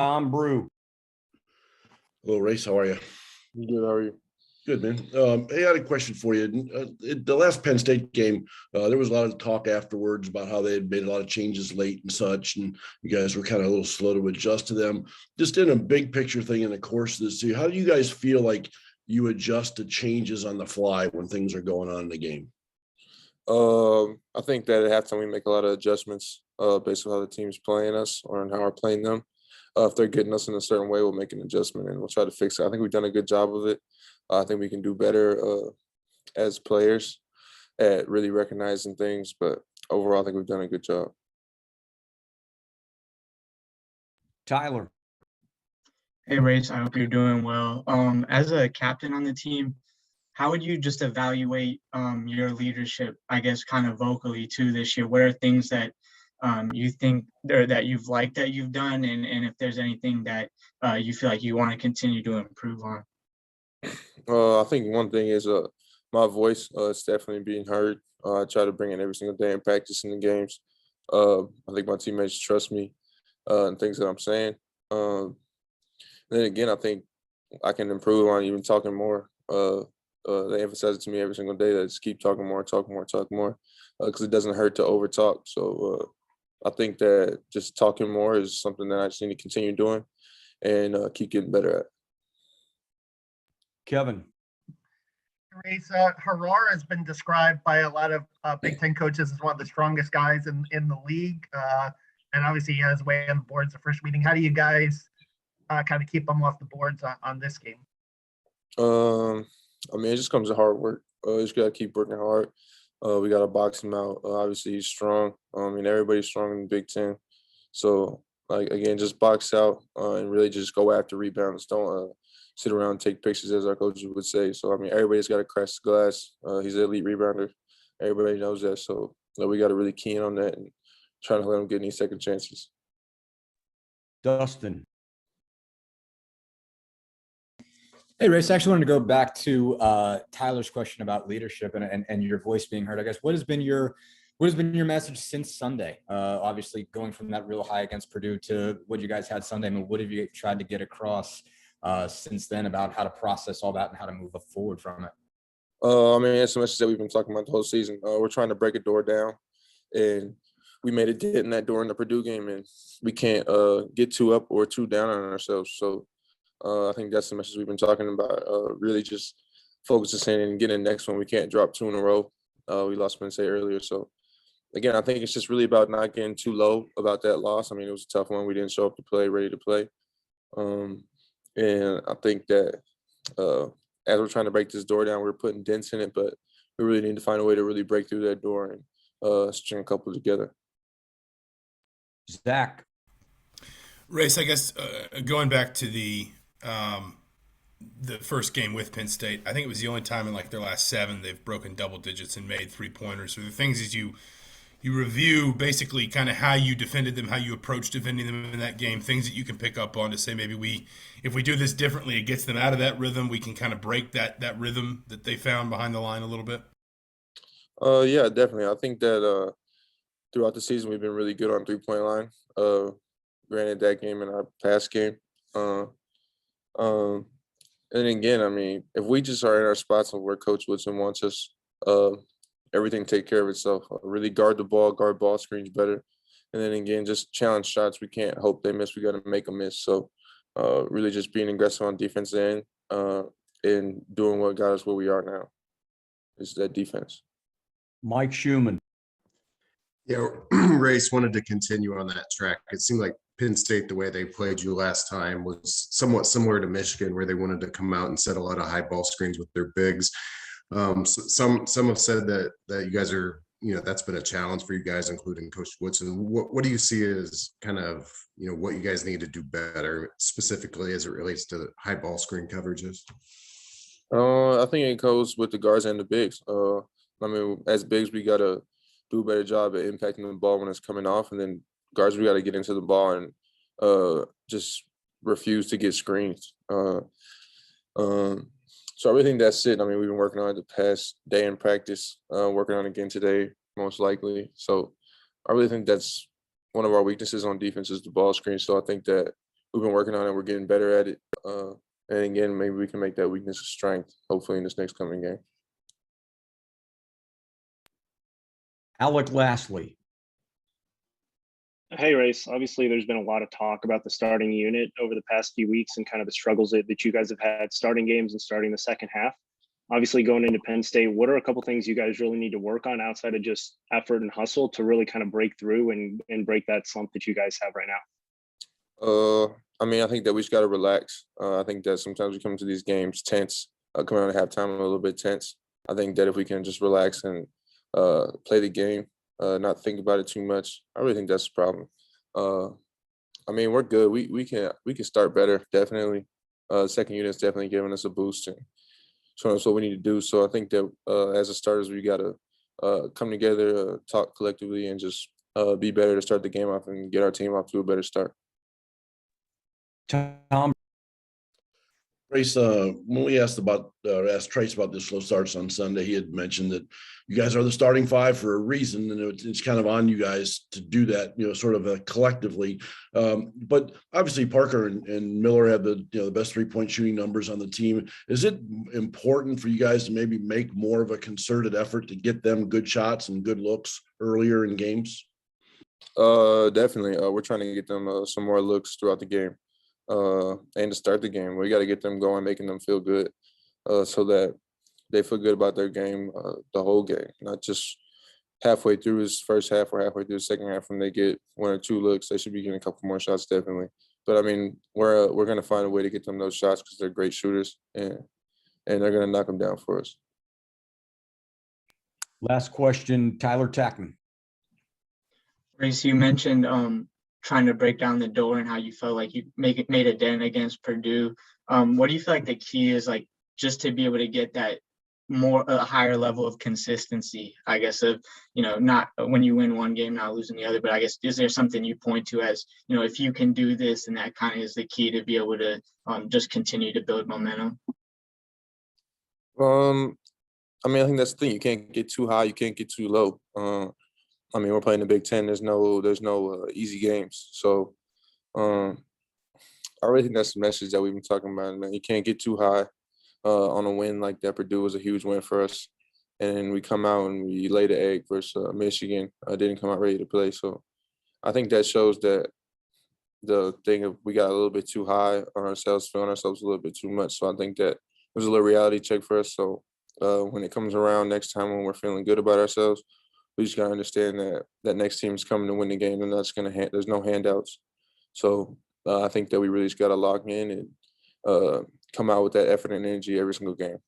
Tom Brew. Hello, Race. How are you? Good. How are you? Good, man. Hey, I had a question for you. The last Penn State game, there was a lot of talk afterwards about how they had made a lot of changes late and such, and you guys were kind of a little slow to adjust to them. Just in a big picture thing in the course of this year, how do you guys feel like you adjust to changes on the fly when things are going on in the game? I think that at halftime we make a lot of adjustments based on how the team's playing us or on how we're playing them. If they're getting us in a certain way, we'll make an adjustment and we'll try to fix it. I think we've done a good job of it. I think we can do better as players at really recognizing things, but overall, I think we've done a good job. Tyler. Hey, Race, I hope you're doing well. As a captain on the team, how would you just evaluate your leadership, I guess, kind of vocally too this year? What are things that you think or that you've liked that you've done, and if there's anything that you feel like you want to continue to improve on? I think one thing is my voice. It's definitely being heard. I try to bring it every single day in practice in the games. I think my teammates trust me and things that I'm saying. Then again, I think I can improve on even talking more. They emphasize it to me every single day that just keep talking more, talk more, talk more, because it doesn't hurt to over talk. So I think that just talking more is something that I just need to continue doing and keep getting better at. Kevin. Race, Harar has been described by a lot of Big Ten coaches as one of the strongest guys in the league. And obviously he has way on the boards the first meeting. How do you guys kind of keep him off the boards on this game? I mean, it just comes to hard work. You just got to keep working hard. We got to box him out. Obviously, he's strong. I mean, everybody's strong in the Big Ten. So, like, again, just box out and really just go after rebounds. Don't sit around and take pictures, as our coaches would say. So, I mean, everybody's got to crash the glass. He's an elite rebounder. Everybody knows that. So, we got to really key in on that and try to let him get any second chances. Dustin. Hey, Race, I actually wanted to go back to Tyler's question about leadership and your voice being heard. I guess what has been your message since Sunday? Obviously, going from that real high against Purdue to what you guys had Sunday. I mean, what have you tried to get across since then about how to process all that and how to move forward from it? I mean, it's a message that we've been talking about the whole season. We're trying to break a door down, and we made a dent in that door in the Purdue game, and we can't get too up or too down on ourselves. So I think that's the message we've been talking about, really just focusing and getting the next one. We can't drop two in a row. We lost Penn State earlier. So, again, I think it's just really about not getting too low about that loss. I mean, it was a tough one. We didn't show up to play, ready to play. And I think that as we're trying to break this door down, we're putting dents in it, but we really need to find a way to really break through that door and string a couple together. Zach. Race, I guess going back to the first game with Penn State, I think it was the only time in like their last 7 they've broken double digits and made 3-pointers. So the things is you review basically kind of how you defended them, how you approached defending them in that game, things that you can pick up on to say maybe if we do this differently, it gets them out of that rhythm. We can kind of break that rhythm that they found behind the line a little bit. Yeah, definitely. I think that throughout the season we've been really good on 3-point line. Granted, that game and our past game. And again, I mean, if we just are in our spots of where Coach Woodson wants us, everything take care of itself. Really guard the ball, guard ball screens better. And then again, just challenge shots. We can't hope they miss. We got to make them miss. So really just being aggressive on defense end and doing what got us where we are now is that defense. Mike Schumann. Yeah, Race, wanted to continue on that track. It seemed like Penn State, the way they played you last time, was somewhat similar to Michigan, where they wanted to come out and set a lot of high ball screens with their bigs. So some have said that you guys are, that's been a challenge for you guys, including Coach Woodson. What do you see as kind of, what you guys need to do better, specifically as it relates to high ball screen coverages? I think it goes with the guards and the bigs. I mean, as bigs, we got to do a better job at impacting the ball when it's coming off. And then guards, we got to get into the ball and just refuse to get screens. So I really think that's it. I mean, we've been working on it the past day in practice, working on it again today, most likely. So I really think that's one of our weaknesses on defense is the ball screen. So I think that we've been working on it. We're getting better at it. And again, maybe we can make that weakness a strength, hopefully in this next coming game. Alec Lastly. Hey, Race. Obviously, there's been a lot of talk about the starting unit over the past few weeks and kind of the struggles that you guys have had starting games and starting the second half. Obviously, going into Penn State, what are a couple things you guys really need to work on outside of just effort and hustle to really kind of break through and break that slump that you guys have right now? I mean, I think that we just got to relax. I think that sometimes we come to these games tense, coming out of halftime a little bit tense. I think that if we can just relax and play the game, not think about it too much, I really think that's the problem. I mean, we're good. We can start better, definitely. Second unit's definitely giving us a boost and showing us what we need to do. So I think that as a starters, we got to come together, talk collectively, and just be better to start the game off and get our team off to a better start. Tom. Race, when we asked Trace about the slow starts on Sunday, he had mentioned that you guys are the starting five for a reason, and it's kind of on you guys to do that, sort of collectively. But obviously, Parker and Miller have the best 3-point shooting numbers on the team. Is it important for you guys to maybe make more of a concerted effort to get them good shots and good looks earlier in games? Definitely. We're trying to get them some more looks throughout the game. And to start the game, we got to get them going, making them feel good, so that they feel good about their game the whole game, not just halfway through his first half or halfway through the second half. When they get 1 or 2 looks, they should be getting a couple more shots, definitely. But I mean, we're going to find a way to get them those shots because they're great shooters, and they're going to knock them down for us. Last question, Tyler Tackman. Race, you mentioned trying to break down the door and how you felt like you made a dent against Purdue. What do you feel like the key is, like, just to be able to get that a higher level of consistency, I guess, of, not when you win one game, not losing the other, but I guess, is there something you point to as, if you can do this, and that kind of is the key to be able to just continue to build momentum? I mean, I think that's the thing. You can't get too high, you can't get too low. I mean, we're playing the Big Ten. There's no easy games. So I really think that's the message that we've been talking about, man. You can't get too high on a win like that. Purdue was a huge win for us. And we come out and we lay the egg versus Michigan. Didn't come out ready to play. So I think that shows that the thing of we got a little bit too high on ourselves, feeling ourselves a little bit too much. So I think that it was a little reality check for us. So when it comes around next time when we're feeling good about ourselves, we just got to understand that next team is coming to win the game, and that's there's no handouts. So I think that we really just got to lock in and come out with that effort and energy every single game.